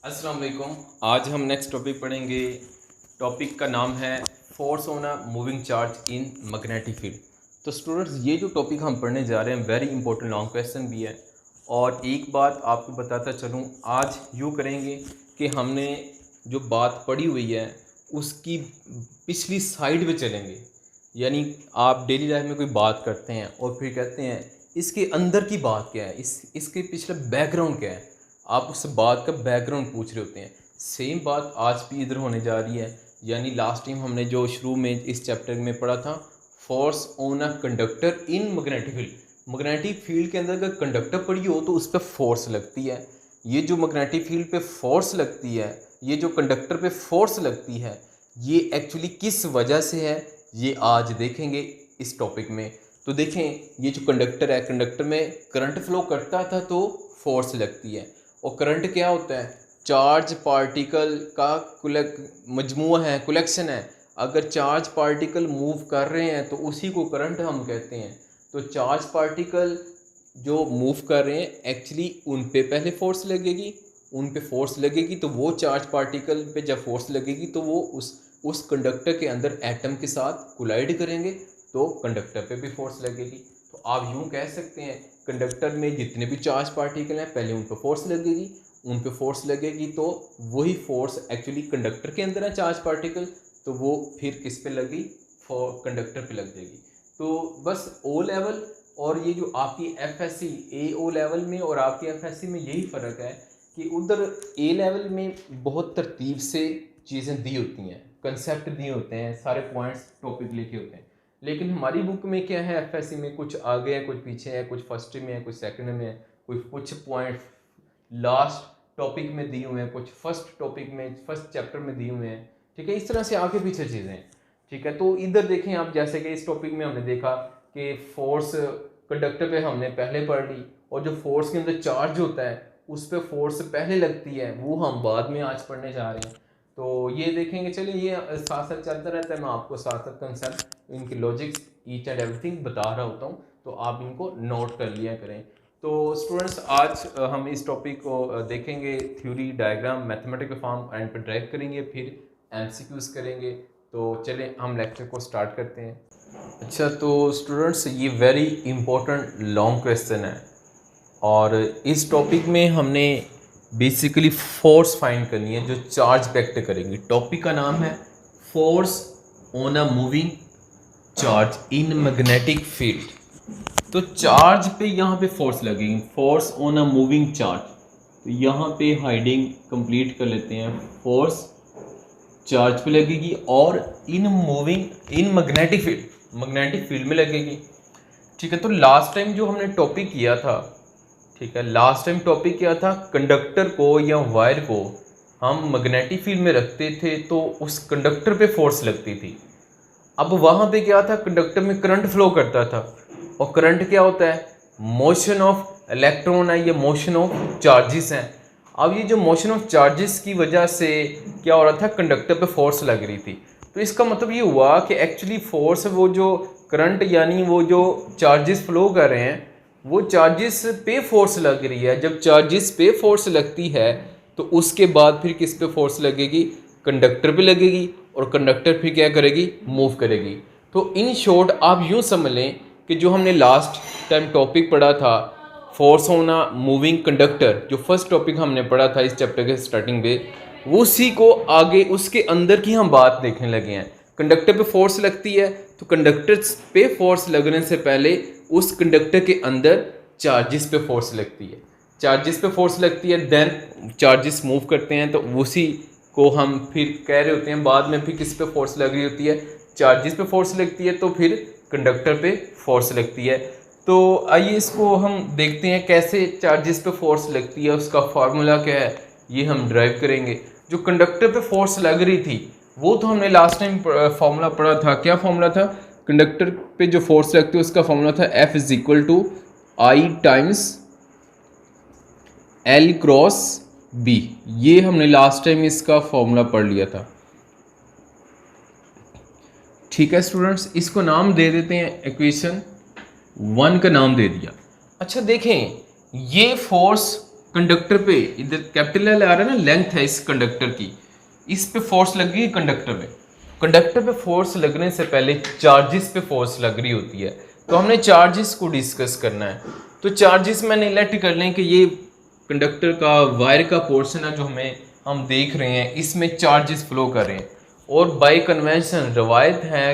अस्सलाम वालेकुम। आज हम नेक्स्ट टॉपिक पढ़ेंगे। टॉपिक का नाम है force on a moving charge in magnetic field. तो स्टूडेंट्स, ये जो टॉपिक हम पढ़ने जा रहे हैं वेरी इंपॉर्टेंट लॉन्ग क्वेश्चन भी है। और एक बात आपको बताता चलूँ, आज यूँ करेंगे कि हमने जो बात पढ़ी हुई है उसकी पिछली साइड पे चलेंगे। यानी आप डेली लाइफ में कोई बात करते हैं और फिर कहते हैं इसके अंदर की बात क्या है, इसके पिछले बैकग्राउंड क्या है। आप उस बात का बैकग्राउंड पूछ रहे होते हैं। सेम बात आज भी इधर होने जा रही है। यानी लास्ट टाइम हमने जो शुरू में इस चैप्टर में पढ़ा था, force on a conductor in magnetic field. Magnetic field के अंदर अगर कंडक्टर पड़ी हो तो उस पर फोर्स लगती है। ये जो मैग्नेटिक फील्ड पे फोर्स लगती है, ये जो कंडक्टर पे फोर्स लगती है, ये एक्चुअली किस वजह से है, ये आज देखेंगे इस टॉपिक में। तो देखें, ये जो कंडक्टर है, कंडक्टर में करंट फ्लो करता था तो फोर्स लगती है। और करंट क्या होता है? चार्ज पार्टिकल का मजमूआ है, कलेक्शन है। अगर चार्ज पार्टिकल मूव कर रहे हैं तो उसी को करंट हम कहते हैं। तो चार्ज पार्टिकल जो मूव कर रहे हैं एक्चुअली उन पे पहले फोर्स लगेगी, उन पे फोर्स लगेगी तो वो चार्ज पार्टिकल पे जब फोर्स लगेगी तो वो उस कंडक्टर के अंदर एटम के साथ कोलाइड करेंगे तो कंडक्टर पे भी फोर्स लगेगी। तो आप यूँ कह सकते हैं कंडक्टर में जितने भी चार्ज पार्टिकल हैं पहले उन पे फोर्स लगेगी, उन पे फोर्स लगेगी तो वही फोर्स एक्चुअली कंडक्टर के अंदर है चार्ज पार्टिकल, तो वो फिर किस पे लगी? कंडक्टर पे लग जाएगी। तो बस ओ लेवल और ये जो आपकी एफएससी ए ओ लेवल में और आपकी एफएससी में यही फ़र्क है कि उधर ए लेवल में बहुत तरतीब से चीज़ें दी होती हैं, कंसेप्ट दिए होते हैं, सारे पॉइंट्स टॉपिक लिखे होते हैं। लेकिन हमारी बुक में क्या है, एफएससी में कुछ आगे है, कुछ पीछे है, कुछ फर्स्ट में है, कुछ सेकंड में है, कुछ पॉइंट लास्ट टॉपिक में दिए हुए हैं, कुछ फर्स्ट टॉपिक में फर्स्ट चैप्टर में दिए हुए हैं। ठीक है, इस तरह से आगे पीछे चीज़ें हैं। ठीक है, तो इधर देखें आप, जैसे कि इस टॉपिक में हमने देखा कि फोर्स कंडक्टर पे हमने पहले पढ़ ली, और जो फोर्स के अंदर चार्ज होता है उस पर फोर्स पहले लगती है, वो हम बाद में आज पढ़ने जा रहे हैं। तो ये देखेंगे, चलिए ये साथ साथ चलता रहता है, मैं आपको साथ साथ कंसेप्ट, इनकी लॉजिक्स, ईच एंड एवरीथिंग बता रहा होता हूँ, तो आप इनको नोट कर लिया करें। तो स्टूडेंट्स, आज हम इस टॉपिक को देखेंगे, theory, diagram, mathematical form and पर ड्राइव करेंगे, फिर एमसीक्यूज करेंगे। तो चलें हम लेक्चर को स्टार्ट करते हैं। अच्छा, तो स्टूडेंट्स, ये वेरी इंपॉर्टेंट लॉन्ग क्वेश्चन है और इस टॉपिक में हमने बेसिकली फोर्स फाइंड करनी है जो चार्ज वेक्टर करेंगे। टॉपिक का नाम है force on a moving charge in magnetic field. तो चार्ज पे यहाँ पे फोर्स लगेगी, force on a moving charge. तो यहाँ पे हाइडिंग कंप्लीट कर लेते हैं। फोर्स चार्ज पे लगेगी और इन मैग्नेटिक फील्ड में लगेगी। ठीक है, तो लास्ट टाइम जो हमने टॉपिक किया था, ठीक है, लास्ट टाइम टॉपिक क्या था? कंडक्टर को या वायर को हम मैग्नेटिक फील्ड में रखते थे तो उस कंडक्टर पे फोर्स लगती थी। अब वहाँ पे क्या था? कंडक्टर में करंट फ्लो करता था, और करंट क्या होता है? मोशन ऑफ इलेक्ट्रॉन है, ये मोशन ऑफ चार्जेस हैं। अब ये जो मोशन ऑफ चार्जेस की वजह से क्या हो रहा था? कंडक्टर पे फोर्स लग रही थी। तो इसका मतलब ये हुआ कि एक्चुअली फोर्स, वो जो करंट यानी वो जो चार्जेस फ्लो कर रहे हैं, वो चार्जेस पे फोर्स लग रही है। जब चार्जेस पे फोर्स लगती है तो उसके बाद फिर किस पे फोर्स लगेगी? कंडक्टर पे लगेगी, और कंडक्टर फिर क्या करेगी? मूव करेगी। तो इन शॉर्ट आप यूँ समझ लें कि जो हमने लास्ट टाइम टॉपिक पढ़ा था, force on a moving conductor, जो फर्स्ट टॉपिक हमने पढ़ा था इस चैप्टर के स्टार्टिंग पे, वो उसी को आगे उसके अंदर की हम बात देखने लगे हैं। कंडक्टर पे फोर्स लगती है तो कंडक्टर पे फोर्स लगने से पहले उस कंडक्टर के अंदर चार्जेस पे फोर्स लगती है। चार्जेस पे फोर्स लगती है, देन चार्जेस मूव करते हैं, तो उसी को हम फिर कह रहे होते हैं बाद में फिर किस पे फोर्स लग रही होती है? चार्जेस पे फोर्स लगती है, तो फिर कंडक्टर पे फोर्स लगती है। तो आइए इसको हम देखते हैं कैसे चार्जेस पे फोर्स लगती है, उसका फार्मूला क्या है, ये हम ड्राइव करेंगे। जो कंडक्टर पे फोर्स लग रही थी वो तो हमने लास्ट टाइम फार्मूला पढ़ा था। क्या फार्मूला था? कंडक्टर पे जो फोर्स लगती है उसका फार्मूला था F is equal to I times L cross B। ये हमने लास्ट टाइम इसका फॉर्मूला पढ़ लिया था। ठीक है स्टूडेंट्स, इसको नाम दे देते हैं, इक्वेशन 1 का नाम दे दिया। अच्छा देखें, ये फोर्स कंडक्टर पे, इधर कैपिटल एल आ रहा है ना, लेंथ है इस कंडक्टर की, इस पे फोर्स लग रही है कंडक्टर पे। कंडक्टर पे फोर्स लगने से पहले चार्जेस पे फोर्स लग रही होती है, तो हमने चार्जेस को डिस्कस करना है। तो चार्जेस मैंने लेट कर लें कि ये कंडक्टर का वायर का पोर्शन है जो हम देख रहे हैं, इसमें चार्जेस फ्लो कर रहे हैं, और बाय कन्वेंशन रवायत है,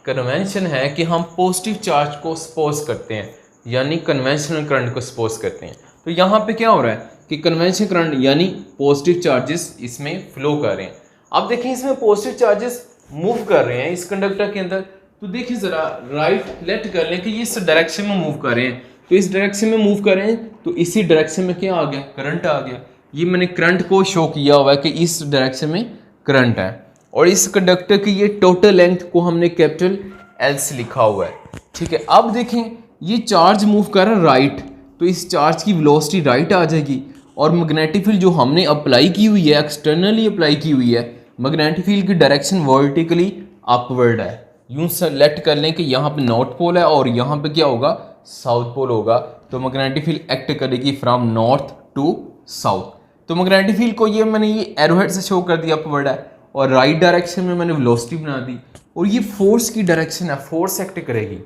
कन्वेंशन है कि हम पॉजिटिव चार्ज को सपोज करते हैं, यानी कन्वेंशनल करंट को सपोज करते हैं। तो यहाँ पे क्या हो रहा है कि कन्वेंशनल करंट यानी पॉजिटिव चार्जेस इसमें फ्लो कर रहे हैं। अब देखें इसमें पॉजिटिव चार्जेस मूव कर रहे हैं इस कंडक्टर के अंदर, तो देखिए ज़रा राइट लेट कर लें कि ये इस डायरेक्शन में मूव कर रहे हैं, तो इस डायरेक्शन में मूव कर रहे हैं, तो इसी डायरेक्शन में क्या आ गया, करंट आ गया। ये मैंने करंट को शो किया हुआ है कि इस डायरेक्शन में करंट है, और इस कंडक्टर की ये टोटल लेंथ को हमने कैपिटल एल से लिखा हुआ है, ठीक है। अब देखें ये चार्ज मूव कर रहा है राइट, तो इस चार्ज की वेलोसिटी राइट आ जाएगी, और मैग्नेटिक फील्ड जो हमने अप्लाई की हुई है, एक्सटर्नली अप्लाई की हुई है, मैग्नेटिक फील्ड की डायरेक्शन वर्टिकली अपवर्ड है। यूं सेलेक्ट कर लें कि यहाँ पे नॉर्थ पोल है और यहाँ पे क्या होगा, साउथ पोल होगा, तो मैग्नेटिक फील्ड एक्ट करेगी फ्रॉम नॉर्थ टू साउथ। तो मैग्नेटिक फील्ड को ये मैंने ये एरोहेड से शो कर दिया अपवर्ड है, और राइट डायरेक्शन में मैंने वेलोसिटी बना दी, और ये फोर्स की डायरेक्शन है, फोर्स एक्ट करेगी।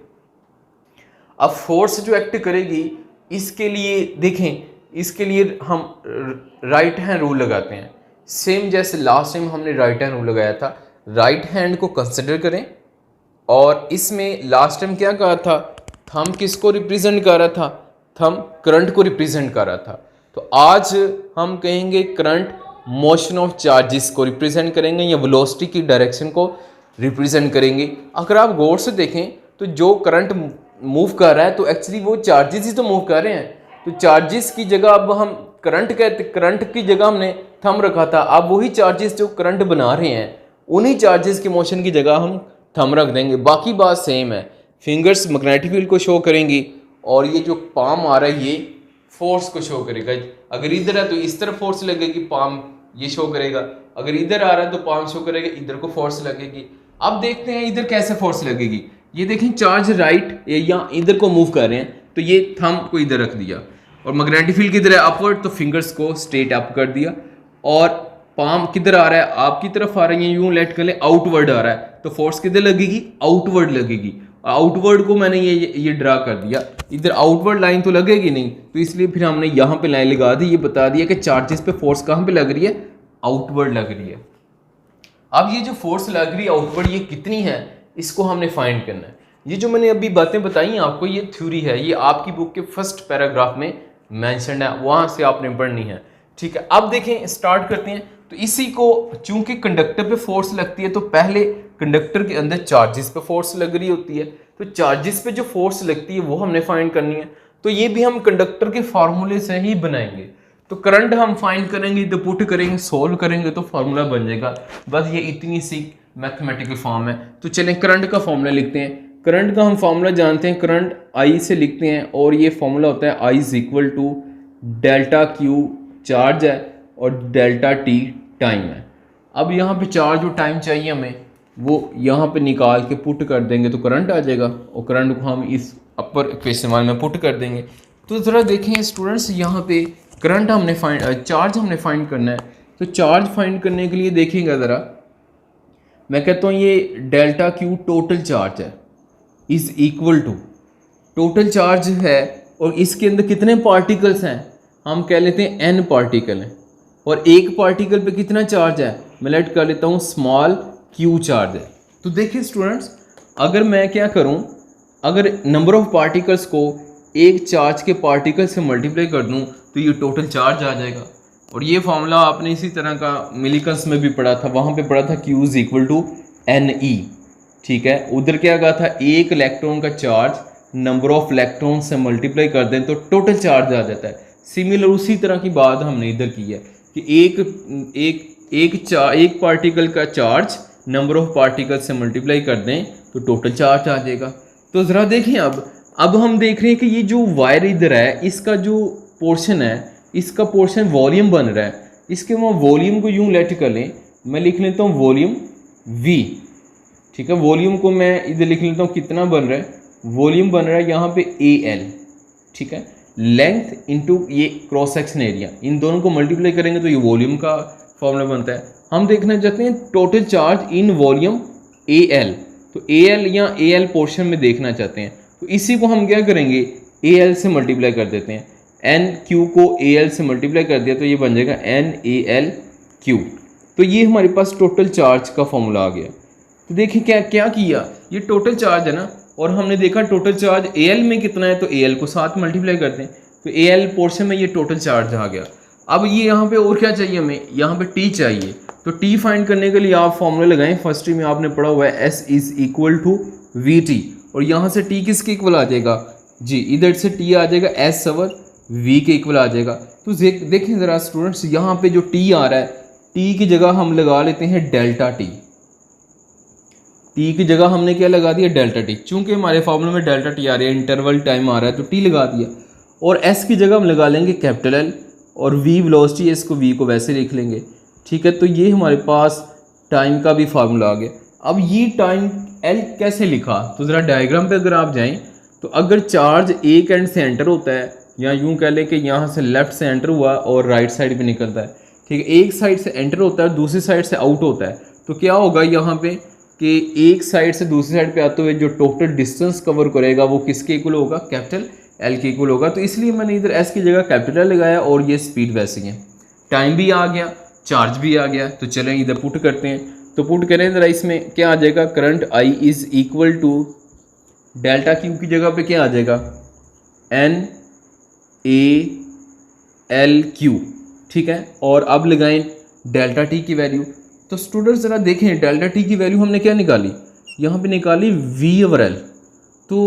अब फोर्स जो एक्ट करेगी इसके लिए देखें, इसके लिए हम राइट हैंड रूल लगाते हैं, सेम जैसे लास्ट टाइम हमने राइट हैंड रूल लगाया था। राइट हैंड को कंसिडर करें, और इसमें लास्ट टाइम क्या कहा था, थंब किसको रिप्रेजेंट कर रहा था, थंब करंट को रिप्रेजेंट कर रहा था। तो आज हम कहेंगे करंट मोशन ऑफ चार्जेस को रिप्रेजेंट करेंगे, या वेलोसिटी की डायरेक्शन को रिप्रेजेंट करेंगे। अगर आप गौर से देखें तो जो करंट मूव कर रहा है, तो एक्चुअली वो चार्जेस ही तो मूव कर रहे हैं, तो चार्जेस की जगह अब हम करंट कहते, करंट की जगह हमने थंब रखा था, अब वही चार्जेस जो करंट बना रहे हैं उन्हीं चार्जेस की मोशन की जगह हम थंब रख देंगे, बाकी बात सेम है। फिंगर्स मैग्नेटिक फील्ड को शो करेंगी, और ये जो पाम आ रहा है ये फोर्स को शो करेगा। अगर इधर है तो इस तरफ फोर्स लगेगी, पाम ये शो करेगा, अगर इधर आ रहा है तो पाम शो करेगा, इधर को फोर्स लगेगी। अब देखते हैं इधर कैसे फोर्स लगेगी। ये देखें चार्ज राइट या इधर को मूव कर रहे हैं, तो ये थंब को इधर रख दिया, और मैग्नेटिक फील्ड किधर है, अपवर्ड, तो फिंगर्स को स्ट्रेट अप कर दिया, और पाम किधर आ रहा है, आपकी तरफ आ रही है, यूं लेट कर ले, आउटवर्ड आ रहा है, तो फोर्स किधर लगेगी, आउटवर्ड लगेगी। आउटवर्ड को मैंने ये ड्रा कर दिया, इधर आउटवर्ड लाइन तो लगेगी नहीं, तो इसलिए फिर हमने यहाँ पे लाइन लगा दी, ये बता दिया कि चार्जेस पे फोर्स कहाँ पे लग रही है, आउटवर्ड लग रही है। अब ये जो फोर्स लग रही है आउटवर्ड, ये कितनी है, इसको हमने फाइंड करना है। ये जो मैंने अभी बातें बताई आपको, ये थ्योरी है, ये आपकी बुक के फर्स्ट पैराग्राफ में मेंशन है, वहाँ से आपने पढ़नी है, ठीक है। अब देखें स्टार्ट करते हैं। तो इसी को चूंकि कंडक्टर पे फोर्स लगती है, तो पहले कंडक्टर के अंदर चार्जेस पे फोर्स लग रही होती है, तो चार्जेस पे जो फोर्स लगती है वो हमने फाइंड करनी है। तो ये भी हम कंडक्टर के फार्मूले से ही बनाएंगे। तो करंट हम फाइंड करेंगे, तो पुट करेंगे, सोल्व करेंगे, तो फार्मूला बन जाएगा। बस ये इतनी सी मैथमेटिकल फॉर्म है। तो चलें करंट का फॉर्मूला लिखते हैं। करंट का हम फार्मूला जानते हैं, करंट आई से लिखते हैं, और ये फार्मूला होता है I is equal to delta Q charge है और डेल्टा टी टाइम है। अब यहाँ पे चार्ज और टाइम चाहिए हमें, वो यहाँ पे निकाल के पुट कर देंगे तो करंट आ जाएगा, और करंट को हम इस अपर इस्तेमाल में पुट कर देंगे। तो ज़रा देखें स्टूडेंट्स, यहाँ पे करंट हमने चार्ज हमने फाइंड करना है। तो चार्ज फाइंड करने के लिए देखेंगे ज़रा, मैं कहता हूँ ये डेल्टा क्यू टोटल चार्ज है, is equal to total charge है, और इसके अंदर कितने पार्टिकल्स हैं, हम कह लेते हैं एन पार्टिकल हैं, और एक पार्टिकल पे कितना चार्ज है, मैं लेट कर लेता हूँ स्मॉल क्यू चार्ज है। तो देखिए स्टूडेंट्स, अगर मैं क्या करूँ, अगर नंबर ऑफ पार्टिकल्स को एक चार्ज के पार्टिकल से मल्टीप्लाई कर दूँ तो ये टोटल चार्ज आ जाएगा। और ये फॉर्मूला आपने इसी तरह का मिलीकन्स में भी पढ़ा था, वहाँ पे पढ़ा था Q is equal to NE, ठीक है। उधर क्या कहा था, एक इलेक्ट्रॉन का चार्ज नंबर ऑफ इलेक्ट्रॉन से मल्टीप्लाई कर दें तो टोटल चार्ज आ जाता है। सिमिलर उसी तरह की बात हमने इधर की है कि एक पार्टिकल का चार्ज नंबर ऑफ पार्टिकल से मल्टीप्लाई कर दें तो टोटल चार्ज आ जाएगा। तो ज़रा देखें, अब हम देख रहे हैं कि ये जो वायर इधर है, इसका जो पोर्शन है, इसका पोर्शन वॉल्यूम बन रहा है। इसके वॉल्यूम को यूं लेट कर लें, मैं लिख लेता हूँ वॉल्यूम V, ठीक है। वॉल्यूम को मैं इधर लिख लेता हूँ, कितना बन रहा है, वॉल्यूम बन रहा है यहाँ पे AL, ठीक है। लेंथ इंटू ये क्रॉस सेक्शन एरिया, इन दोनों को मल्टीप्लाई करेंगे तो ये वॉल्यूम का फॉर्मूला बनता है। हम देखना चाहते हैं total charge in volume A L, तो ए एल या ए एल पोर्शन में देखना चाहते हैं, तो इसी को हम क्या करेंगे ए एल से मल्टीप्लाई कर देते हैं। एन क्यू को ए एल से मल्टीप्लाई कर दिया तो ये बन जाएगा एन ए एल क्यू। तो ये हमारे पास टोटल चार्ज का फॉर्मूला आ गया। तो देखिए क्या क्या किया, ये टोटल चार्ज है ना, और हमने देखा टोटल चार्ज ए एल में कितना है, तो ए एल को 7 मल्टीप्लाई करते हैं, तो ए एल पोर्शन में ये टोटल चार्ज आ गया। अब ये यहाँ पे और क्या चाहिए हमें, यहाँ पे टी चाहिए, तो टी फाइंड करने के लिए आप फॉर्मूला लगाएं। फर्स्ट में आपने पढ़ा हुआ है S is equal to V T, और यहाँ से टी किसके इक्वल आ जाएगा जी, इधर से टी आ जाएगा एस ओवर वी के इक्वल आ जाएगा। तो देखें ज़रा स्टूडेंट्स, यहाँ पे जो टी आ रहा है, टी की जगह हम लगा लेते हैं डेल्टा टी। टी की जगह हमने क्या लगा दिया, डेल्टा टी। चूंकि हमारे फॉर्मूले में डेल्टा टी आ रहा है, इंटरवल टाइम आ रहा है, तो टी लगा दिया। और एस की जगह हम लगा लेंगे कैपिटल एल, और वी वेलोसिटी है, इसको वी को वैसे लिख लेंगे, ठीक है। तो ये हमारे पास टाइम का भी फार्मूला आ गया। अब ये टाइम एल कैसे लिखा, तो ज़रा डायग्राम पे अगर आप जाएं, तो अगर चार्ज एक एंड से एंटर होता है, या यूं कह लें कि यहाँ से लेफ्ट से एंटर हुआ और राइट साइड पे निकलता है, ठीक है, एक साइड से एंटर होता है, दूसरी साइड से आउट होता है, तो क्या होगा यहाँ पे कि एक साइड से दूसरी साइड पे आते हुए जो टोटल डिस्टेंस कवर करेगा वो किसके इक्वल होगा, कैपिटल एल के इक्वल होगा। तो इसलिए मैंने इधर एस की जगह कैपिटल लगाया, और ये स्पीड वैसे ही है, टाइम भी आ गया, चार्ज भी आ गया। तो चलें इधर पुट करते हैं, तो पुट करें ज़रा, इसमें क्या आ जाएगा, current I is equal to delta Q की जगह पे क्या आ जाएगा, एन ए एल क्यू, ठीक है। और अब लगाएं डेल्टा टी की वैल्यू। तो स्टूडेंट्स ज़रा देखें, डेल्टा टी की वैल्यू हमने क्या निकाली, यहाँ पे निकाली वी ओवर एल। तो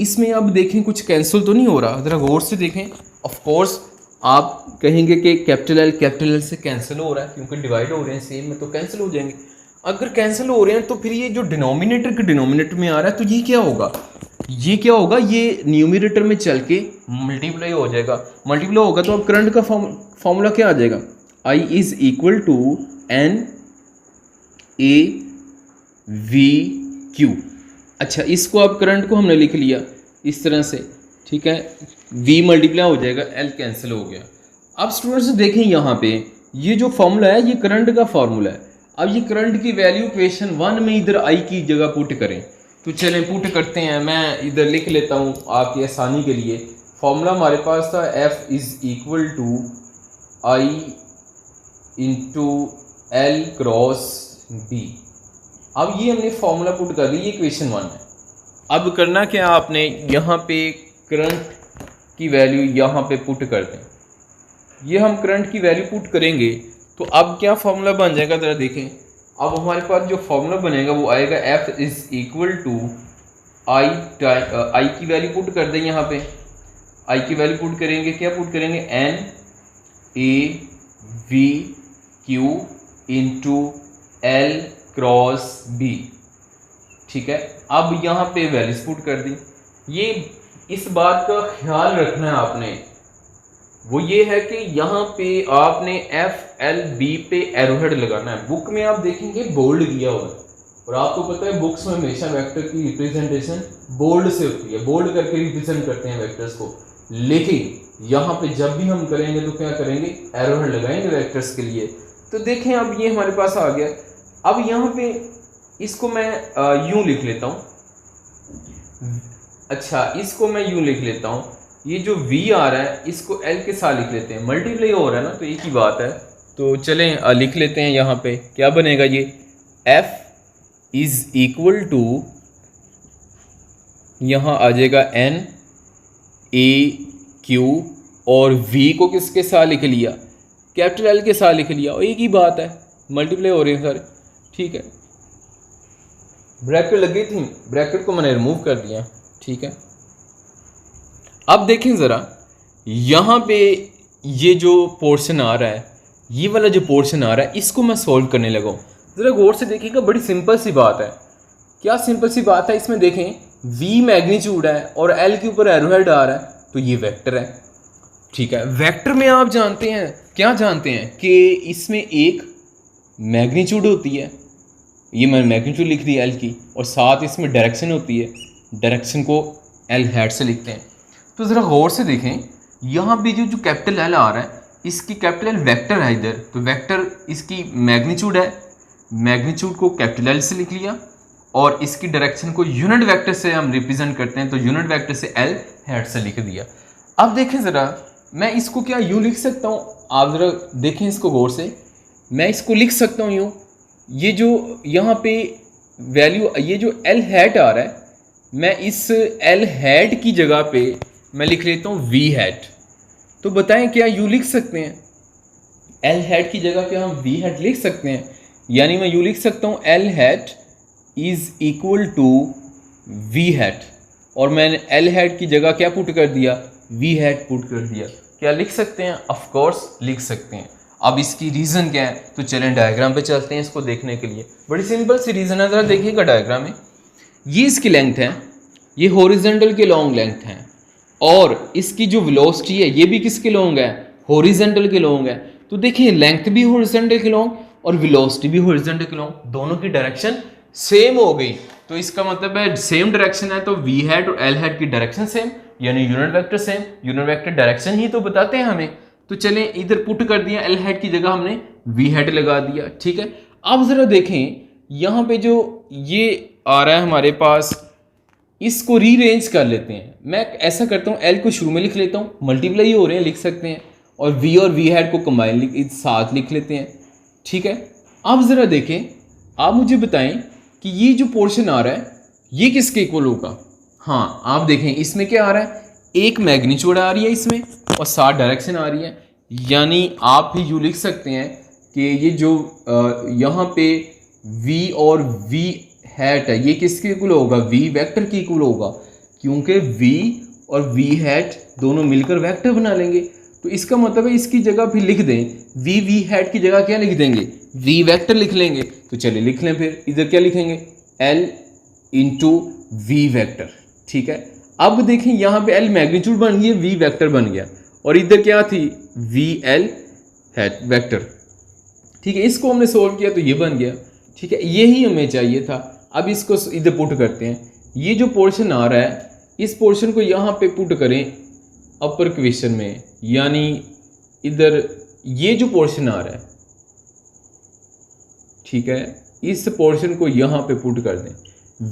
इसमें अब देखें कुछ कैंसिल तो नहीं हो रहा, ज़रा गौर से देखें। ऑफ कोर्स आप कहेंगे कि कैपिटल एल से कैंसिल हो रहा है, क्योंकि डिवाइड हो रहे हैं सेम में, तो कैंसिल हो जाएंगे। अगर कैंसिल हो रहे हैं तो फिर ये जो डिनोमिनेटर के डिनोमिनेटर में आ रहा है, तो ये क्या होगा, ये क्या होगा, ये न्यूमरेटर में चल के मल्टीप्लाई हो जाएगा। मल्टीप्लाई होगा तो अब करंट का फॉर्मूला क्या आ जाएगा, I is equal to N A we q. अच्छा, इसको अब करंट को हमने लिख लिया इस तरह से, ठीक है, v मल्टीप्लाई हो जाएगा, l कैंसिल हो गया। अब स्टूडेंट्स देखें यहाँ पे ये जो फॉर्मूला है ये करंट का फॉर्मूला है। अब ये करंट की वैल्यू इक्वेशन 1 में इधर i की जगह पुट करें, तो चलें पुट करते हैं। मैं इधर लिख लेता हूँ आपकी आसानी के लिए। फॉर्मूला हमारे पास था f is equal to i into L cross b। अब ये हमने फॉर्मूला पुट कर दिया, ये इक्वेशन 1 है। अब करना क्या आपने, यहाँ पे करंट की वैल्यू यहाँ पे पुट कर दें। ये हम करंट की वैल्यू पुट करेंगे तो अब क्या फॉर्मूला बन जाएगा, ज़रा देखें। अब हमारे पास जो फॉर्मूला बनेगा वो आएगा एफ इज इक्वल टू आई की वैल्यू पुट कर दें। यहाँ पे आई की वैल्यू पुट करेंगे, क्या पुट करेंगे, N A we Q into L cross B, ठीक है। अब यहाँ पे वैल्यूज पुट कर दी। ये इस बात का ख्याल रखना है आपने, वो ये है कि यहाँ पे आपने एफ एल बी पे एरोहेड लगाना है। बुक में आप देखेंगे बोल्ड किया हुआ है, और आपको पता है बुक्स में हमेशा वेक्टर की रिप्रेजेंटेशन बोल्ड से होती है, बोल्ड करके रिप्रेजेंट करते हैं वेक्टर्स को। लेकिन यहाँ पे जब भी हम करेंगे तो क्या करेंगे, एरोहेड लगाएंगे वेक्टर्स के लिए। तो देखें अब ये हमारे पास आ गया। अब यहाँ पे इसको मैं यूं लिख लेता हूँ, अच्छा इसको मैं यूं लिख लेता हूँ, ये जो v आ रहा है इसको l के साथ लिख लेते हैं, मल्टीप्लाई हो रहा है ना, तो एक ही बात है। तो चलें लिख लेते हैं, यहाँ पे क्या बनेगा, ये f इज इक्वल टू, यहाँ आ जाएगा n a q, और v को किसके साथ लिख लिया, कैपिटल L के साथ लिख लिया, और एक ही बात है, मल्टीप्लाई हो रहे हैं सारे, ठीक है। ब्रैकेट लगी थी, ब्रैकेट को मैंने रिमूव कर दिया, ठीक है। अब देखें ज़रा यहाँ पे ये जो पोर्शन आ रहा है, ये वाला जो पोर्शन आ रहा है, इसको मैं सॉल्व करने लगा हूँ। ज़रा गौर से देखिएगा, बड़ी सिंपल सी बात है। क्या सिंपल सी बात है, इसमें देखें v मैग्नीट्यूड है और l के ऊपर एरोहेड आ रहा है, तो ये वेक्टर है, ठीक है। वेक्टर में आप जानते हैं, क्या जानते हैं कि इसमें एक मैग्नीट्यूड होती है, ये मैंने मैग्नीट्यूड लिख दी एल की, और साथ इसमें डायरेक्शन होती है, डायरेक्शन को एल हैट से लिखते हैं। तो ज़रा गौर से देखें, यहाँ पे जो कैपिटल एल आ रहा है इसकी कैपिटल एल वेक्टर है इधर, तो वेक्टर इसकी मैग्नीट्यूड है, मैग्नीट्यूड को कैपिटल एल से लिख लिया और इसकी डायरेक्शन को यूनिट वेक्टर से हम रिप्रेजेंट करते हैं, तो यूनिट वेक्टर से एल हेड से लिख दिया। अब देखें ज़रा, मैं इसको क्या यूँ लिख सकता हूँ, आप ज़रा देखें इसको गौर से, मैं इसको लिख सकता हूँ यूँ, ये जो यहाँ पे वैल्यू, ये जो एल हैट आ रहा है, मैं इस एल हैट की जगह पे मैं लिख लेता हूँ वी हैट। तो बताएं क्या यूँ लिख सकते हैं, एल हैट की जगह पे हम वी हैट लिख सकते हैं, यानी मैं यूँ लिख सकता हूँ L hat is equal to V hat, और मैंने एल हैट की जगह क्या पुट कर दिया, वी हैट पुट कर दिया। क्या लिख सकते हैं? ऑफ कोर्स लिख सकते हैं। अब इसकी रीज़न क्या है, तो चलें डायग्राम पे चलते हैं इसको देखने के लिए। बड़ी सिंपल सी रीज़न है, ज़रा देखिएगा डायग्राम में, ये इसकी लेंथ है, ये हॉरिजॉन्टल के लॉन्ग लेंथ है, और इसकी जो वेलोसिटी है ये भी किसके लॉन्ग है, हॉरिजॉन्टल के लॉन्ग है। तो देखिए लेंथ भी हॉरिजॉन्टल के लॉन्ग और वेलोसिटी भी हॉरिजॉन्टल के लॉन्ग, दोनों की डायरेक्शन सेम हो गई, तो इसका मतलब है सेम डायरेक्शन है, तो वी हैट और एल हैट की डायरेक्शन सेम, यानी unit vector same, unit vector direction ही तो बताते हैं हमें। तो चलें इधर पुट कर दिया, एल हैट की जगह हमने वी हैट लगा दिया, ठीक है। अब ज़रा देखें यहाँ पे जो ये आ रहा है हमारे पास, इसको रीअरेंज कर लेते हैं। मैं ऐसा करता हूँ, एल को शुरू में लिख लेता हूँ, मल्टीप्लाई हो रहे हैं लिख सकते हैं, और वी हैट को कंबाइन साथ लिख लेते हैं, ठीक है। अब ज़रा देखें, आप मुझे बताएं कि ये जो पोर्शन आ रहा है ये किसके इक्वल होगा। हाँ आप देखें इसमें क्या आ रहा है, एक मैग्नीट्यूड आ रही है इसमें और 7 डायरेक्शन आ रही है, यानी आप भी यूँ लिख सकते हैं कि ये जो यहाँ पे v और v हैट है ये किसके इक्वल होगा, v वेक्टर के इक्वल होगा, क्योंकि v और v हैट दोनों मिलकर वेक्टर बना लेंगे। तो इसका मतलब है इसकी जगह भी लिख दें, v हैट की जगह क्या लिख देंगे, v वेक्टर लिख लेंगे। तो चलिए लिख लें, फिर इधर क्या लिखेंगे, l इंटू वी वेक्टर, ठीक है। अब देखें यहाँ पे l मैग्नीट्यूड बन गई, v वेक्टर बन गया, और इधर क्या थी, v l हैट वेक्टर, ठीक है। इसको हमने सोल्व किया तो ये बन गया, ठीक है, यही हमें चाहिए था। अब इसको इधर पुट करते हैं, ये जो पोर्शन आ रहा है इस पोर्शन को यहाँ पे पुट करें अपर क्वेश्चन में, यानी इधर ये जो पोर्शन आ रहा है, ठीक है, इस पोर्शन को यहाँ पे पुट कर दें।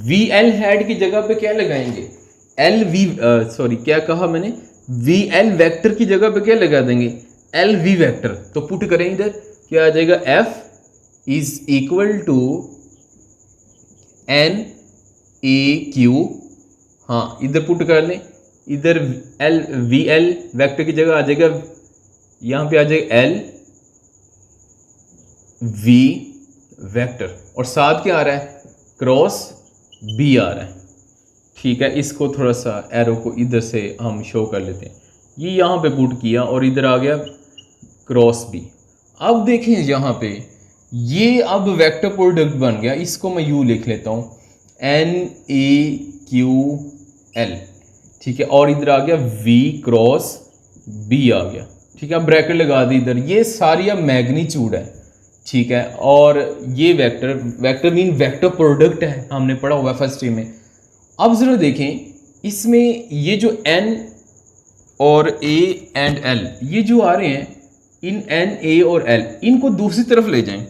वी एल हैड की जगह पे क्या लगाएंगे, एल वी क्या कहा मैंने, वी एल वैक्टर की जगह पे क्या लगा देंगे, एल वी वैक्टर। तो पुट करें इधर, क्या आ जाएगा, F is equal to N A Q, हाँ इधर पुट कर लें, इधर एल वी एल वैक्टर की जगह आ जाएगा, यहाँ पे आ जाएगा एल वी वेक्टर, और साथ क्या आ रहा है, क्रॉस बी आ रहा है, ठीक है। इसको थोड़ा सा एरो को इधर से हम शो कर लेते हैं, ये यहाँ पे पुट किया और इधर आ गया क्रॉस बी। अब देखें यहाँ पे ये अब वेक्टर प्रोडक्ट बन गया, इसको मैं यू लिख लेता हूँ, एन ए क्यू एल, ठीक है, और इधर आ गया वी क्रॉस बी आ गया, ठीक है। अब ब्रैकेट लगा दी इधर, ये सारी अब मैग्नीट्यूड है, ठीक है, और ये वेक्टर मीन वेक्टर प्रोडक्ट है, हमने पढ़ा हुआ फर्स्ट ईयर में। अब ज़रा देखें इसमें ये जो n और a एंड l ये जो आ रहे हैं, इन n a और l इनको दूसरी तरफ ले जाएं।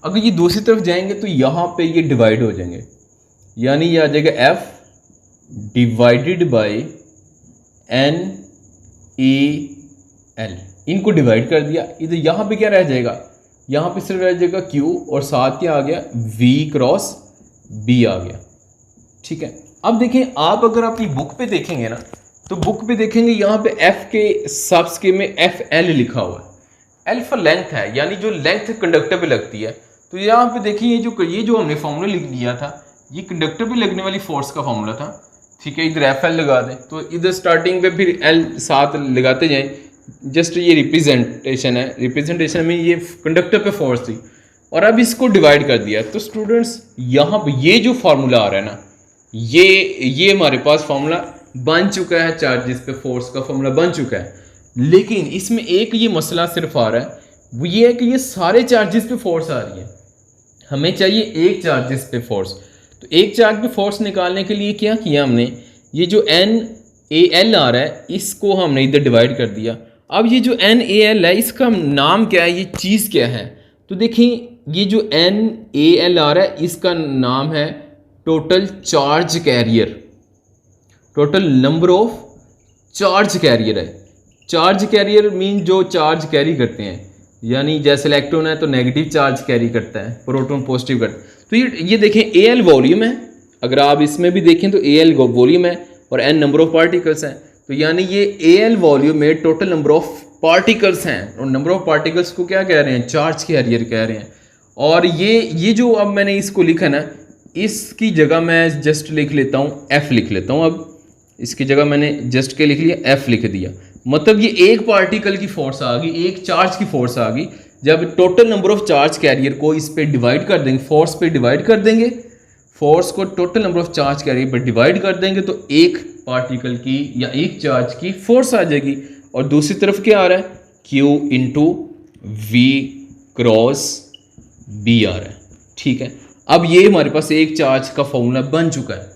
अगर ये दूसरी तरफ जाएंगे तो यहाँ पे ये डिवाइड हो जाएंगे, यानी ये आ जाएगा f divided by n a l, इनको डिवाइड कर दिया। इधर यहाँ पे क्या रह जाएगा, यहाँ पे सिर्फ रह जाएगा q और साथ क्या आ गया, v क्रॉस b आ गया, ठीक है। अब देखें आप अगर अपनी बुक पे देखेंगे ना, तो बुक पे देखेंगे यहाँ पे f के सबस्क्रिप्ट में FL लिखा हुआ है, L फॉर लेंथ है, यानी जो लेंथ कंडक्टर पे लगती है। तो यहाँ पे देखिए ये जो हमने फॉर्मूला लिख दिया था, ये कंडक्टर पे लगने वाली फोर्स का फॉर्मूला था, ठीक है। इधर FL लगा दें, तो इधर स्टार्टिंग पे फिर L साथ लगाते जाएं, जस्ट ये रिप्रेजेंटेशन है, रिप्रेजेंटेशन में ये कंडक्टर पे फोर्स थी, और अब इसको डिवाइड कर दिया। तो स्टूडेंट्स यहाँ पे ये जो फार्मूला आ रहा है ना, ये हमारे पास फार्मूला बन चुका है, चार्जेस पे फोर्स का फार्मूला बन चुका है। लेकिन इसमें एक ये मसला सिर्फ आ रहा है, वो ये है कि ये सारे चार्जेस पे फोर्स आ रही है, हमें चाहिए एक चार्जेस पे फोर्स। तो एक चार्ज पे फोर्स निकालने के लिए क्या किया हमने, ये जो n ए एल आ रहा है, इसको हमने इधर डिवाइड कर दिया। अब ये जो एन ए एल है इसका नाम क्या है, ये चीज़ क्या है? तो देखिए ये जो एन ए एल आ रहा है इसका नाम है total charge carrier, total number of charge carrier है। चार्ज कैरियर मीन जो चार्ज कैरी करते हैं, यानी जैसे इलेक्ट्रॉन है तो नेगेटिव चार्ज कैरी करता है, प्रोटॉन पॉजिटिव करता है। तो ये देखें ए एल वॉल्यूम है, अगर आप इसमें भी देखें तो ए एल वॉल्यूम है और एन नंबर ऑफ पार्टिकल्स हैं। तो यानी ये ए एल वॉल्यूम में टोटल नंबर ऑफ पार्टिकल्स हैं, और नंबर ऑफ पार्टिकल्स को क्या कह रहे हैं, चार्ज कैरियर कह रहे हैं। और ये जो अब मैंने इसको लिखा ना, इसकी जगह मैं जस्ट लिख लेता हूँ एफ लिख लेता हूँ। अब इसकी जगह मैंने जस्ट के लिख लिया, एफ लिख दिया। मतलब ये एक पार्टिकल की फोर्स आ गई, एक चार्ज की फोर्स आ गई। जब total number of charge carrier को इस पे डिवाइड कर देंगे, फोर्स पे डिवाइड कर देंगे, फोर्स को total number of charge carrier पर डिवाइड कर देंगे तो एक पार्टिकल की या एक चार्ज की फोर्स आ जाएगी। और दूसरी तरफ क्या आ रहा है, Q into v cross B आ रहा है। ठीक है, अब ये हमारे पास एक चार्ज का फॉर्मूला बन चुका है।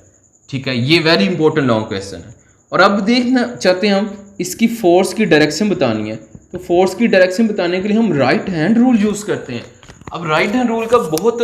ठीक है, ये वेरी इंपॉर्टेंट लॉन्ग क्वेश्चन है। और अब देखना चाहते हैं हम इसकी फोर्स की डायरेक्शन बतानी है। तो फोर्स की डायरेक्शन बताने के लिए हम राइट हैंड रूल यूज़ करते हैं। अब राइट हैंड रूल का बहुत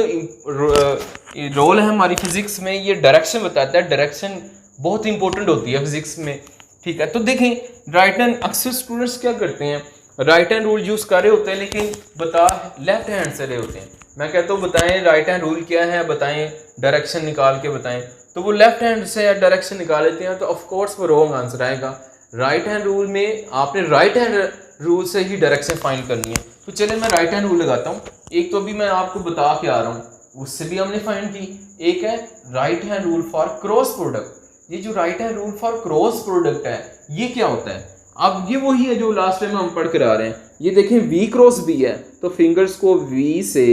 रोल है हमारी फिजिक्स में, ये डायरेक्शन बताता है। डायरेक्शन बहुत इंपॉर्टेंट होती है फिजिक्स में। ठीक है, तो देखें राइट हैंड, अक्सर स्टूडेंट्स क्या करते हैं, राइट हैंड रूल यूज़ कर रहे होते हैं लेकिन बता लेफ्ट हैंड से रहे होते हैं। मैं कहता हूँ बताएं राइट हैंड रूल क्या है, बताएं डायरेक्शन निकाल के बताएं, तो वो लेफ्ट हैंड से डायरेक्शन निकाल लेते हैं, तो ऑफ कोर्स वो रॉन्ग आंसर आएगा। राइट हैंड रूल में आपने राइट हैंड रूल से ही डायरेक्शन फाइंड करनी है। तो चले मैं राइट हैंड रूल लगाता हूँ। एक तो अभी मैं आपको बता के आ रहा हूँ, उससे भी हमने फाइंड की। एक है right hand rule for cross product. ये जो right hand rule for cross product है ये क्या होता है? अब ये वही है जो लास्ट टाइम हम पढ़ कर आ रहे हैं। ये देखें V क्रॉस B है, तो फिंगर्स को V से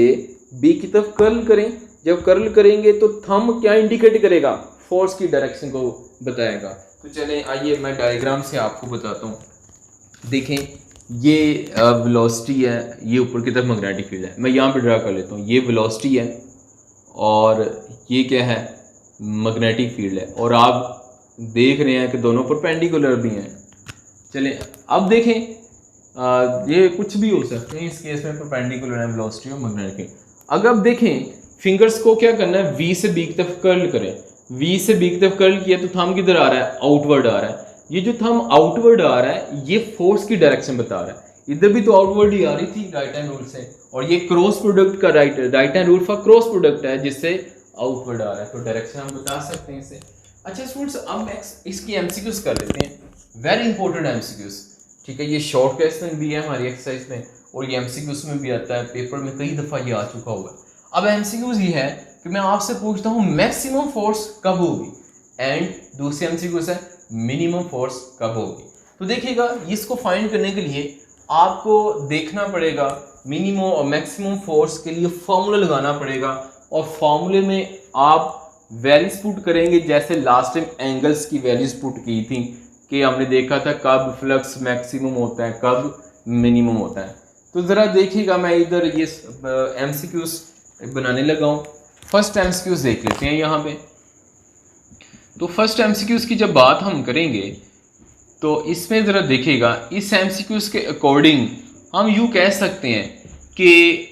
B की तरफ कर्ल करें। जब कर्ल करेंगे तो थंब क्या इंडिकेट करेगा, फोर्स की डायरेक्शन को बताएगा। तो चलें आइए मैं डायग्राम से आपको बताता हूँ। देखें ये वेलोसिटी है, ये ऊपर की तरफ मैग्नेटिक फील्ड है। मैं यहाँ पे ड्रा कर लेता हूँ, ये वेलोसिटी है और ये क्या है, मैग्नेटिक फील्ड है। और आप देख रहे हैं कि दोनों परपेंडिकुलर भी हैं। चलें अब देखें ये कुछ भी हो सकते हैं, इस केस में परपेंडिकुलर है वेलोसिटी और मैग्नेटिक फील्ड। अगर आप देखें फिंगर्स को क्या करना है, V से B की तरफ कर्ल करें। V से B की तरफ कर्ल किया तो थंब किधर आ रहा है, आउटवर्ड आ रहा है। ये जो थंब आउटवर्ड आ रहा है ये फोर्स की डायरेक्शन बता रहा है। इधर भी तो आउटवर्ड ही आ रही थी राइट हैंड रूल से, और ये क्रॉस प्रोडक्ट का right hand rule for cross product है जिससे आउटवर्ड आ रहा है, तो डायरेक्शन हम बता सकते हैं इसे। अच्छा स्टूडेंट्स, अब इसकी एमसीक्यूज कर लेते हैं, वेरी इंपॉर्टेंट एमसीक्यूज। ठीक है, ये शॉर्ट क्वेश्चन भी है हमारी एक्सरसाइज में और ये एमसीक्यूज में भी आता है, पेपर में कई दफ़ा ये आ चुका हुआ है। अब एमसीक्यूज ये है कि मैं आपसे पूछता हूँ मैक्सिमम फोर्स कब होगी, एंड दूसरी एमसीक्यूज है मिनिमम फोर्स कब होगी। तो देखिएगा इसको फाइंड करने के लिए आपको देखना पड़ेगा मिनिमम और मैक्सिमम फोर्स के लिए फॉर्मूला लगाना पड़ेगा, और फॉर्मूले में आप वैल्यूज पुट करेंगे जैसे लास्ट टाइम एंगल्स की वैल्यूज पुट की थी कि हमने देखा था कब फ्लक्स मैक्सिमम होता है, कब मिनिमम होता है। तो ज़रा देखिएगा मैं इधर ये एमसीक्यूज बनाने लगा हूँ। फर्स्ट एमसीक्यूज देख लेते हैं यहाँ पे। तो फर्स्ट एमसीक्यूज की जब बात हम करेंगे तो इसमें ज़रा देखिएगा, इस एमसीक्यूज के अकॉर्डिंग हम यूँ कह सकते हैं कि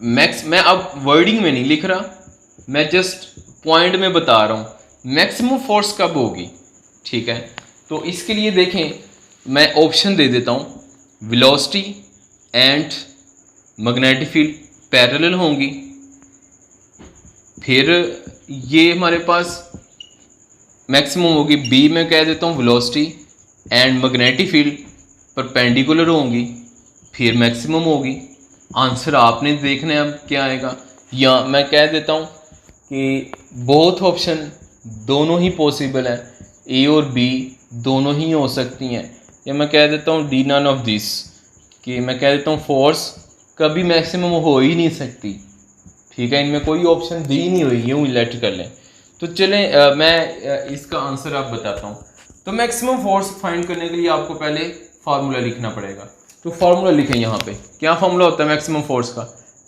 मैं अब वर्डिंग में नहीं लिख रहा, मैं जस्ट पॉइंट में बता रहा हूँ मैक्सिमम फोर्स कब होगी। ठीक है, तो इसके लिए देखें मैं ऑप्शन दे देता हूँ, velocity and magnetic field parallel होंगी। फिर ये हमारे पास मैक्सिमम होगी, बी में कह देता हूँ velocity and magnetic field perpendicular होंगी, फिर मैक्सिमम होगी। आंसर आपने देखना है अब क्या आएगा, या मैं कह देता हूँ कि बोथ ऑप्शन दोनों ही पॉसिबल है, ए और बी दोनों ही हो सकती हैं, या मैं कह देता हूँ डी नन ऑफ दिस, कि मैं कह देता हूँ फोर्स कभी मैक्सिमम हो ही नहीं सकती। ठीक है, इनमें कोई ऑप्शन दी नहीं हुई, यूँ इलेक्ट कर लें। तो चलें मैं इसका आंसर आप बताता हूँ। तो मैक्सिमम फोर्स फाइंड करने के लिए आपको पहले फार्मूला लिखना पड़ेगा। तो फार्मूला लिखें यहाँ पे, क्या फार्मूला होता है मैक्सिमम फोर्स का,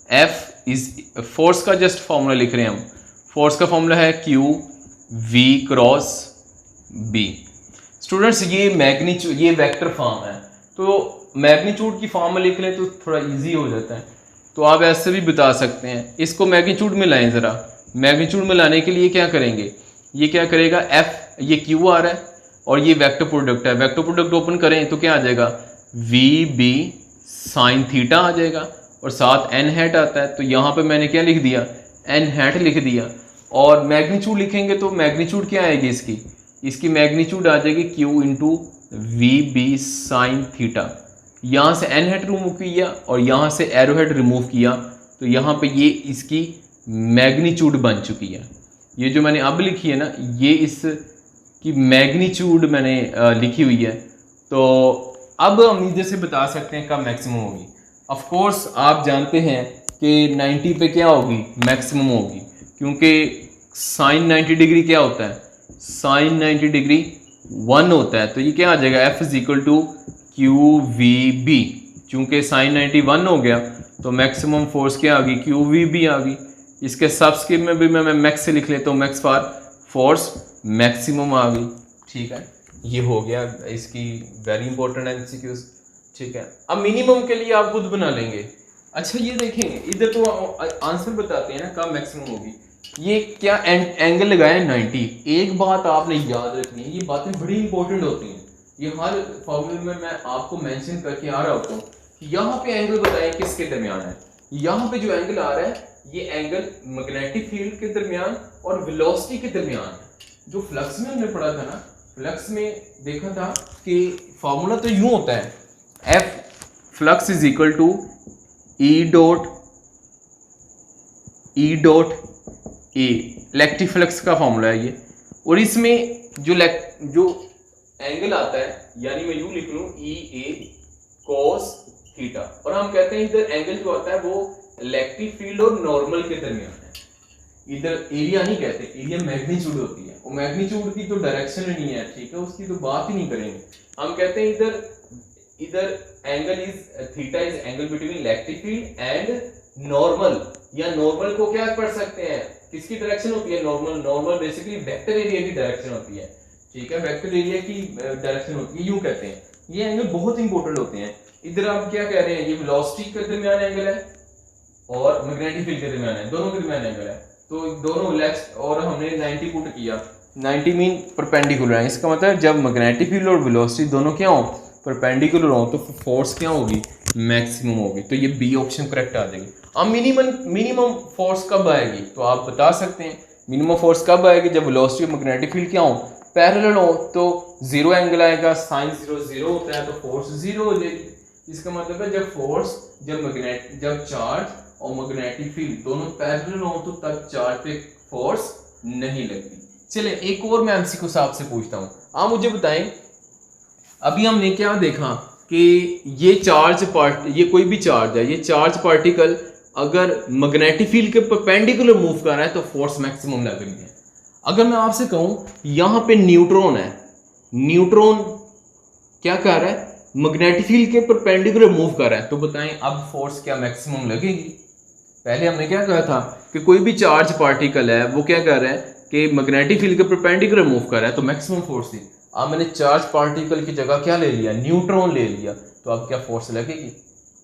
एफ इज फोर्स का जस्ट फार्मूला लिख रहे हैं हम। फोर्स का फार्मूला है Q V cross B. Students ये मैग्नीट्यूड, ये वेक्टर फॉर्म है, तो मैग्नीट्यूड की फॉर्म में लिख लें तो थोड़ा इजी हो जाता है। तो आप ऐसे भी बता सकते हैं, इसको मैग्नीट्यूड में लाएं ज़रा। मैग्नीट्यूड में लाने के लिए क्या करेंगे, ये क्या करेगा, एफ, ये क्यू आ रहा है और ये वेक्टर प्रोडक्ट है। वेक्टर प्रोडक्ट ओपन करें तो क्या आ जाएगा, वी बी साइन थीटा आ जाएगा और साथ एन हैट आता है। तो यहाँ पे मैंने क्या लिख दिया, एन हैट लिख दिया। और मैग्नीट्यूड लिखेंगे तो मैग्नीट्यूड क्या आएगी इसकी, इसकी मैग्नीट्यूड आ जाएगी Q into V B sine theta. यहाँ से एन हेड रिमूव किया और यहाँ से एरो हेड रिमूव किया, तो यहाँ पे ये इसकी मैग्नीट्यूड बन चुकी है। ये जो मैंने अब लिखी है ना, ये इसकी मैग्नीट्यूड मैंने लिखी हुई है। तो अब हम इधर से बता सकते हैं कब मैक्सिमम होगी। ऑफ कोर्स आप जानते हैं कि 90 पे क्या होगी, मैक्सिमम होगी, क्योंकि साइन 90 डिग्री क्या होता है, साइन 90 डिग्री 1 होता है। तो ये क्या आ जाएगा, F is equal to Q V B. चूँकि साइन 90 1 हो गया तो मैक्सिमम फोर्स क्या आ गई, क्यू वी बी आ गई। इसके सबस्क्रिप्ट में भी मैं मैक्स से लिख लेता हूँ, मैक्स फॉर फोर्स मैक्सिमम आ गई। ठीक है, ये हो गया इसकी वेरी इंपॉर्टेंट एमसीक्यूज। ठीक है, अब मिनिमम के लिए आप खुद बना लेंगे। अच्छा ये देखें, इधर तो आंसर बताते हैं ना कब मैक्सिमम होगी। ये क्या एंगल लगाया है 90। एक बात आपने याद रखनी है, ये बातें बड़ी इंपॉर्टेंट होती हैं, ये हर फॉर्मूले में मैं आपको मेंशन करके आ रहा होता हूँ कि यहाँ पे एंगल बताएं किसके दरमियान है। यहाँ पे जो एंगल आ रहा है ये एंगल मैग्नेटिक फील्ड के दरमियान और वेलोसिटी के दरमियान है। जो फ्लक्स में हमने पढ़ा था ना, फ्लक्स में देखा था कि फॉर्मूला तो यूं होता है, F flux is equal to E dot A, electric flux का फॉर्मूला है ये। और इसमें जो एंगल आता है, यानी मैं यूं लिख लूं ई ए कोस थीटा, और हम कहते हैं इधर एंगल जो आता है वो इलेक्ट्रिक फील्ड और नॉर्मल के दरमियान है। इधर एरिया नहीं कहते, एरिया मैग्नीट्यूड होती है, और मैग्नीट्यूड की तो डायरेक्शन नहीं है, ठीक है, उसकी तो बात ही नहीं करेंगे। हम कहते हैं इधर angle is theta is angle between electric field and normal, या नॉर्मल को क्या पढ़ सकते हैं, किसकी डायरेक्शन होती है, नॉर्मल बेसिकली वेक्टर एरिया की डायरेक्शन होती है। ठीक है, वेक्टर एरिया की डायरेक्शन होती है, यूं कहते हैं। ये एंगल बहुत इंपॉर्टेंट होते हैं। इधर आप क्या कह रहे हैं, ये वेलोसिटी के दरमियान एंगल है और मैग्नेटिक फील्ड के दरमियान है, दोनों के दरमियान एंगल है। तो दोनों लेफ्ट, और हमने 90 पुट किया, 90 मीन परपेंडिकुलर है। इसका मतलब जब मैग्नेटिक फील्ड और वेलोसिटी दोनों क्या हो, परपेंडिकुलर हो, तो फोर्स क्या होगी, मैक्सिमम होगी। तो ये बी ऑप्शन करेक्ट आ जाएगी। अब मिनिमम फोर्स कब आएगी, तो आप बता सकते हैं मिनिमम फोर्स कब आएगी, जब वेलोसिटी और मैग्नेटिक फील्ड क्या हो, पैरेलल हो, तो जीरो एंगल आएगा, साइन 0 होता है, तो फोर्स 0 हो जाएगी। इसका मतलब है जब चार्ज और मैग्नेटिक फील्ड दोनों पैरेलल हो तो तब चार्ज पे फोर्स नहीं लगती। चले एक और मैं एमसीक्यू साहब से पूछता हूँ, आप मुझे बताएं, अभी हमने क्या देखा कि ये कोई भी चार्ज है, ये चार्ज पार्टिकल अगर मैग्नेटिक फील्ड के परपेंडिकुलर मूव कर रहा है तो फोर्स मैक्सिमम लगेगी। अगर मैं आपसे कहूं यहाँ पे न्यूट्रॉन है, न्यूट्रॉन क्या कर रहा है, मैग्नेटिक फील्ड के परपेंडिकुलर मूव कर रहा है, तो बताएं अब फोर्स क्या मैक्सिमम लगेगी। पहले हमने क्या कहा था कि कोई भी चार्ज पार्टिकल है वो क्या कर रहा है कि मैग्नेटिक फील्ड के परपेंडिकुलर मूव कर रहा है, तो मैक्सिमम फोर्स थी। अब मैंने चार्ज पार्टिकल की जगह क्या ले लिया, न्यूट्रॉन ले लिया, तो अब क्या फोर्स लगेगी।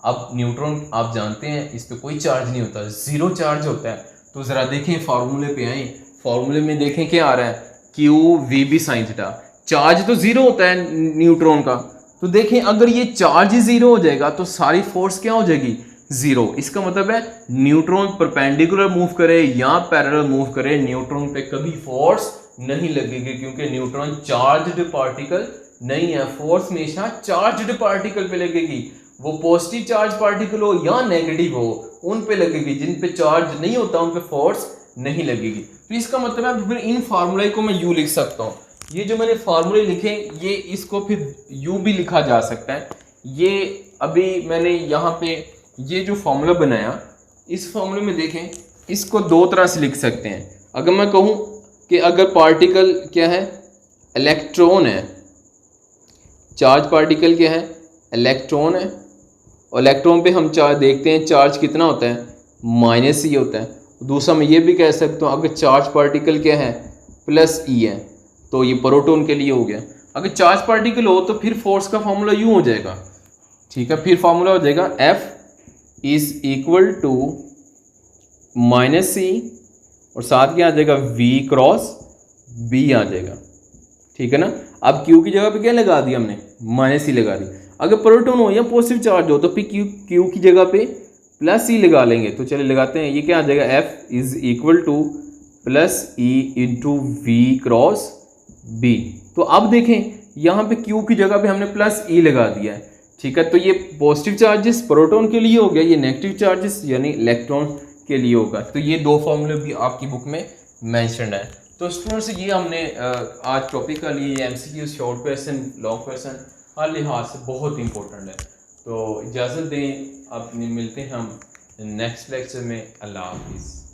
अब न्यूट्रॉन आप जानते हैं इस पर कोई चार्ज नहीं होता, जीरो चार्ज होता है। तो जरा देखें फार्मूले पे आए, फार्मूले में देखें क्या आ रहा है, Q V B sine theta. Charge तो जीरो होता है न्यूट्रॉन का, तो देखें अगर ये चार्ज ही जीरो हो जाएगा तो सारी फोर्स क्या हो जाएगी, जीरो। इसका मतलब है न्यूट्रॉन परपेंडिकुलर मूव करे या पैरेलल मूव करे, न्यूट्रॉन पे कभी फोर्स नहीं लगेगी, क्योंकि न्यूट्रॉन चार्ज्ड पार्टिकल नहीं है। फोर्स हमेशा चार्ज्ड पार्टिकल पे लगेगी, वो पॉजिटिव चार्ज पार्टिकल हो या नेगेटिव हो उन पे लगेगी, जिन पे चार्ज नहीं होता उन पे फोर्स नहीं लगेगी। तो इसका मतलब है फिर इन फार्मूले को मैं यू लिख सकता हूँ। ये जो मैंने फार्मूले लिखे ये इसको फिर यू भी लिखा जा सकता है। ये अभी मैंने यहाँ पे ये जो फार्मूला बनाया, इस फार्मूले में देखें इसको दो तरह से लिख सकते हैं। अगर मैं कहूँ कि अगर पार्टिकल क्या है, इलेक्ट्रॉन है, चार्ज पार्टिकल क्या है, इलेक्ट्रॉन है, और इलेक्ट्रॉन पे हम चार्ज देखते हैं चार्ज कितना होता है, माइनस ई होता है। दूसरा मैं ये भी कह सकता हूँ अगर चार्ज पार्टिकल क्या है, प्लस ई है, तो ये प्रोटॉन के लिए हो गया। अगर चार्ज पार्टिकल हो तो फिर फोर्स का फॉर्मूला यूँ हो जाएगा, ठीक है, फिर फॉर्मूला हो जाएगा F is equal to -c और साथ क्या आ जाएगा V क्रॉस B आ जाएगा, ठीक है ना। अब Q की जगह पे क्या लगा दिया हमने, -c लगा दी। अगर प्रोटॉन हो या पॉजिटिव चार्ज हो तो फिर Q की जगह पे +e लगा लेंगे। तो चलिए लगाते हैं, ये क्या आ जाएगा F is equal to +e into V cross B। तो अब देखें यहाँ पे Q की जगह पे हमने +e लगा दिया है, ठीक है। तो ये पॉजिटिव चार्जेस प्रोटॉन के लिए हो गया, ये नेगेटिव चार्जेस यानी इलेक्ट्रॉन के लिए होगा। तो ये दो फॉर्मूले भी आपकी बुक में मेंशन है। तो स्टूडेंट्स ये हमने आज टॉपिक का लिए MCQ short question long question हर लिहाज से बहुत इंपॉर्टेंट है। तो इजाज़त दें, अपनी मिलते हैं हम नेक्स्ट लेक्चर में। अल्लाह हाफिज़।